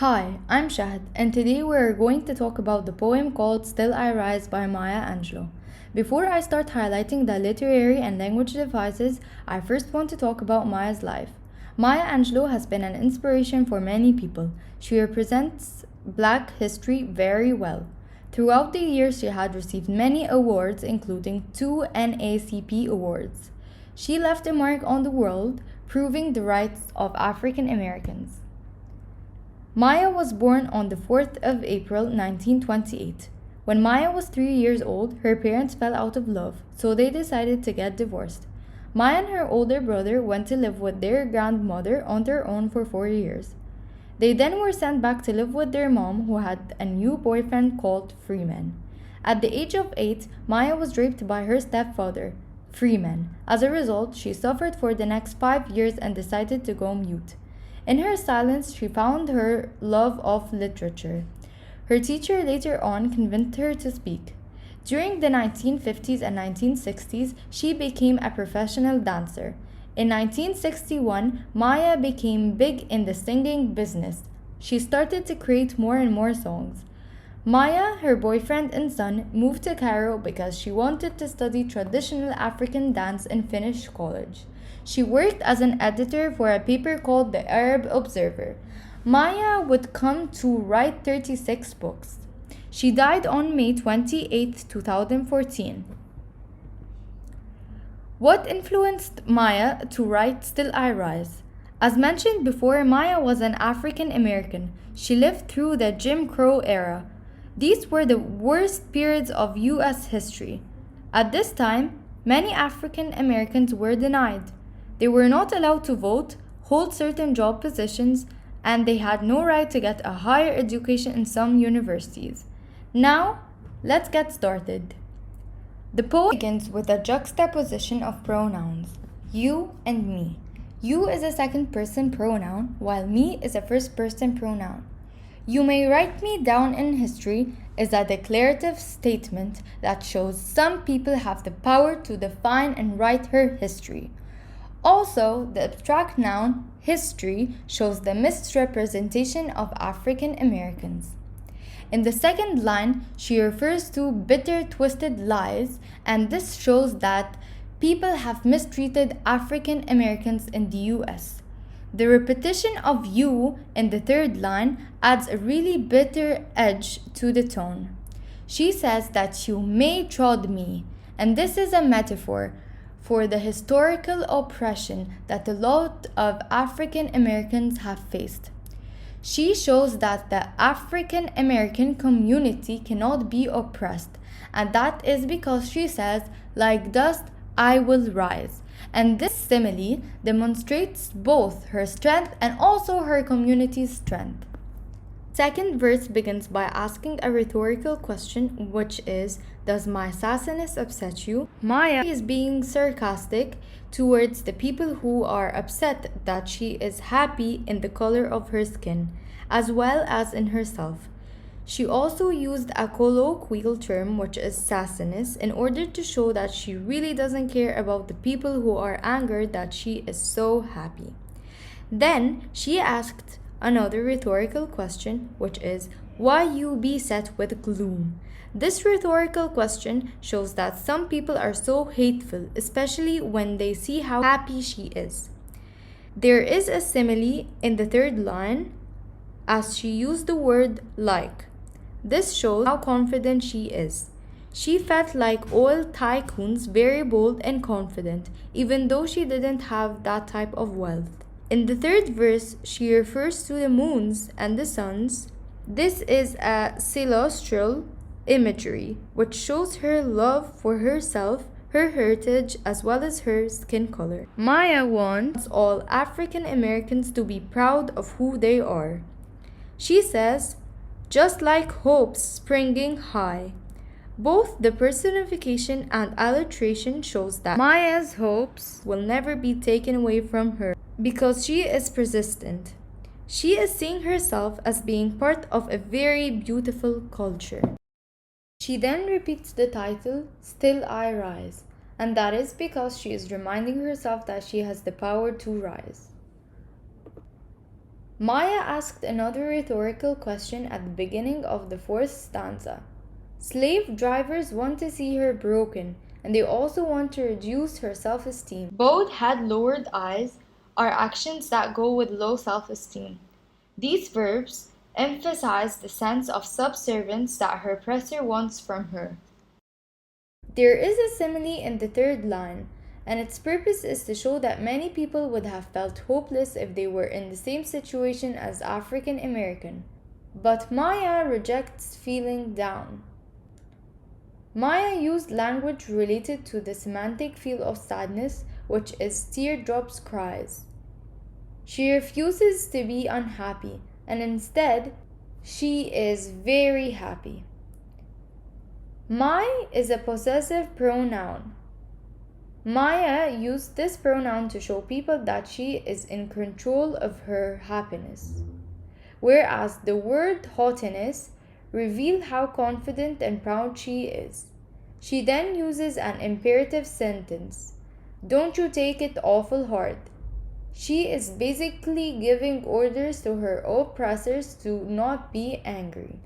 Hi, I'm Shahd, and today we're going to talk about the poem called Still I Rise by Maya Angelou. Before I start highlighting the literary and language devices, I first want to talk about Maya's life. Maya Angelou has been an inspiration for many people. She represents Black history very well. Throughout the years, she had received many awards, including 2 NAACP awards. She left a mark on the world, proving the rights of African Americans. Maya was born on the 4th of April 1928. When Maya was 3 years old, her parents fell out of love, so they decided to get divorced. Maya and her older brother went to live with their grandmother on their own for 4 years. They then were sent back to live with their mom, who had a new boyfriend called Freeman. At the age of 8, Maya was raped by her stepfather, Freeman. As a result, she suffered for the next 5 years and decided to go mute. In her silence, she found her love of literature. Her teacher later on convinced her to speak. During the 1950s and 1960s, she became a professional dancer. In 1961, Maya became big in the singing business. She started to create more and more songs. Maya, her boyfriend and son, moved to Cairo because she wanted to study traditional African dance and finish college. She worked as an editor for a paper called the Arab Observer. Maya would come to write 36 books. She died on May 28, 2014. What influenced Maya to write Still I Rise? As mentioned before, Maya was an African American. She lived through the Jim Crow era. These were the worst periods of U.S. history. At this time, many African Americans were denied. They were not allowed to vote, hold certain job positions, and they had no right to get a higher education in some universities. Now, let's get started. The poem begins with a juxtaposition of pronouns, you and me. You is a second person pronoun, while me is a first person pronoun. You may write me down in history is a declarative statement that shows some people have the power to define and write her history. Also, the abstract noun history shows the misrepresentation of African Americans. In the second line, she refers to bitter, twisted lies, and this shows that people have mistreated African Americans in the US. The repetition of you in the third line adds a really bitter edge to the tone. She says that you may trod me, and this is a metaphor for the historical oppression that a lot of African Americans have faced. She shows that the African American community cannot be oppressed, and that is because she says, like dust, I will rise. And this simile demonstrates both her strength and also her community's strength. Second verse begins by asking a rhetorical question, which is, does my sassiness upset you? Maya is being sarcastic towards the people who are upset that she is happy in the color of her skin, as well as in herself. She also used a colloquial term, which is sassiness, in order to show that she really doesn't care about the people who are angered that she is so happy. Then she asked another rhetorical question, which is, why you beset with gloom? This rhetorical question shows that some people are so hateful, especially when they see how happy she is. There is a simile in the third line, as she used the word like. This shows how confident she is. She felt like oil tycoons, very bold and confident, even though she didn't have that type of wealth. In the third verse, she refers to the moons and the suns. This is a celestial imagery, which shows her love for herself, her heritage, as well as her skin color. Maya wants all African Americans to be proud of who they are. She says, just like hopes springing high. Both the personification and alliteration shows that Maya's hopes will never be taken away from her because she is persistent. She is seeing herself as being part of a very beautiful culture. She then repeats the title, Still I Rise, and that is because she is reminding herself that she has the power to rise. Maya asked another rhetorical question at the beginning of the fourth stanza. Slave drivers want to see her broken, and they also want to reduce her self esteem. Both had lowered eyes are actions that go with low self esteem. These verbs emphasize the sense of subservience that her oppressor wants from her. There is a simile in the third line, and its purpose is to show that many people would have felt hopeless if they were in the same situation as African American. But Maya rejects feeling down. Maya used language related to the semantic field of sadness, which is teardrops cries. She refuses to be unhappy, and instead, she is very happy. My is a possessive pronoun. Maya used this pronoun to show people that she is in control of her happiness, whereas the word haughtiness reveals how confident and proud she is. She then uses an imperative sentence. Don't you take it awful hard. She is basically giving orders to her oppressors to not be angry.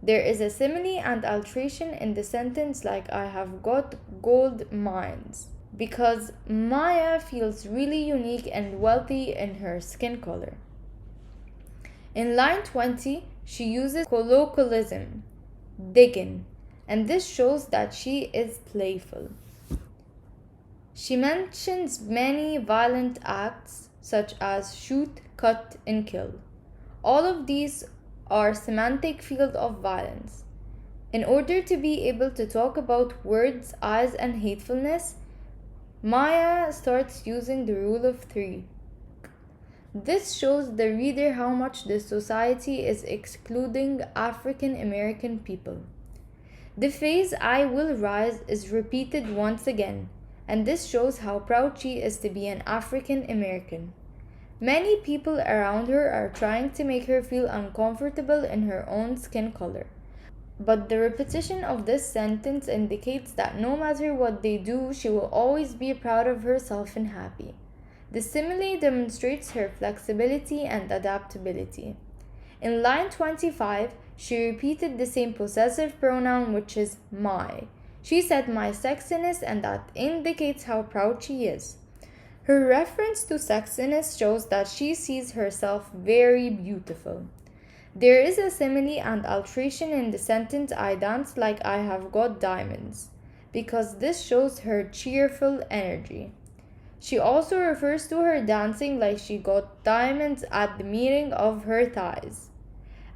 There is a simile and alteration in the sentence like I have got gold mines because Maya feels really unique and wealthy in her skin color. In line 20, she uses colloquialism, diggin, and this shows that she is playful. She mentions many violent acts such as shoot, cut, and kill. All of these are semantic field of violence. In order to be able to talk about words, eyes, and hatefulness, Maya starts using the rule of three. This shows the reader how much the society is excluding African American people. The phrase I will rise is repeated once again, and this shows how proud she is to be an African American. Many people around her are trying to make her feel uncomfortable in her own skin color. But the repetition of this sentence indicates that no matter what they do, she will always be proud of herself and happy. The simile demonstrates her flexibility and adaptability. In line 25, she repeated the same possessive pronoun, which is my. She said my sexiness, and that indicates how proud she is. Her reference to sexiness shows that she sees herself very beautiful. There is a simile and alteration in the sentence I dance like I have got diamonds, because this shows her cheerful energy. She also refers to her dancing like she got diamonds at the meeting of her thighs.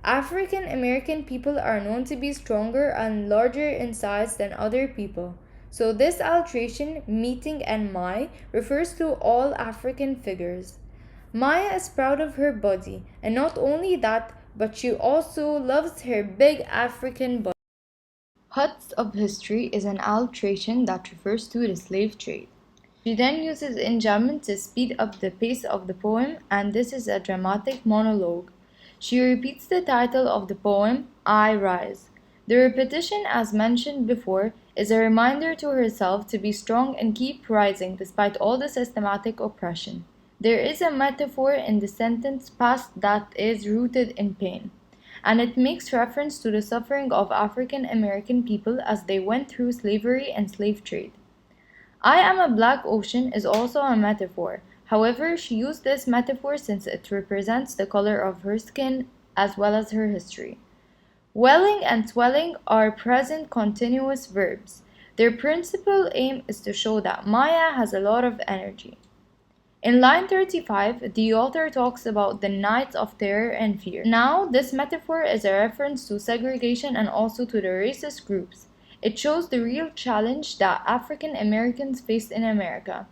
African American people are known to be stronger and larger in size than other people. So this alteration, meeting and my, refers to all African figures. Maya is proud of her body, and not only that, but she also loves her big African body. Huts of history is an alteration that refers to the slave trade. She then uses enjambment to speed up the pace of the poem, and this is a dramatic monologue. She repeats the title of the poem, I Rise. The repetition, as mentioned before, is a reminder to herself to be strong and keep rising despite all the systematic oppression. There is a metaphor in the sentence past that is rooted in pain, and it makes reference to the suffering of African American people as they went through slavery and slave trade. I am a black ocean is also a metaphor. However, she used this metaphor since it represents the color of her skin as well as her history. Welling and swelling are present continuous verbs. Their principal aim is to show that Maya has a lot of energy. In line 35, the author talks about the nights of terror and fear. Now, this metaphor is a reference to segregation and also to the racist groups. It shows the real challenge that African Americans faced in America.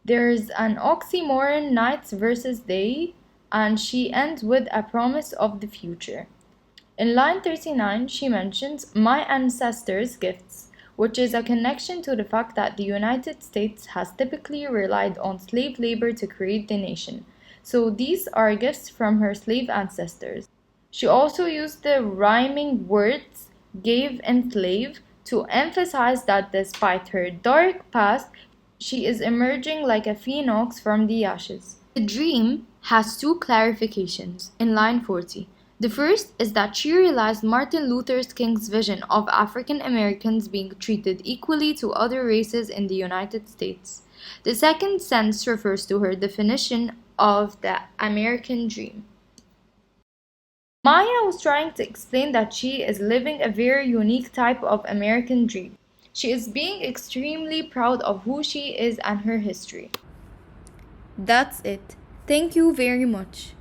There's an oxymoron, nights versus day, and she ends with a promise of the future. In line 39, she mentions my ancestors' gifts, which is a connection to the fact that the United States has typically relied on slave labor to create the nation. So these are gifts from her slave ancestors. She also used the rhyming words gave and slave to emphasize that despite her dark past, she is emerging like a phoenix from the ashes. The dream has two clarifications in line 40. The first is that she realized Martin Luther King's vision of African Americans being treated equally to other races in the United States. The second sense refers to her definition of the American dream. Maya was trying to explain that she is living a very unique type of American dream. She is being extremely proud of who she is and her history. That's it. Thank you very much.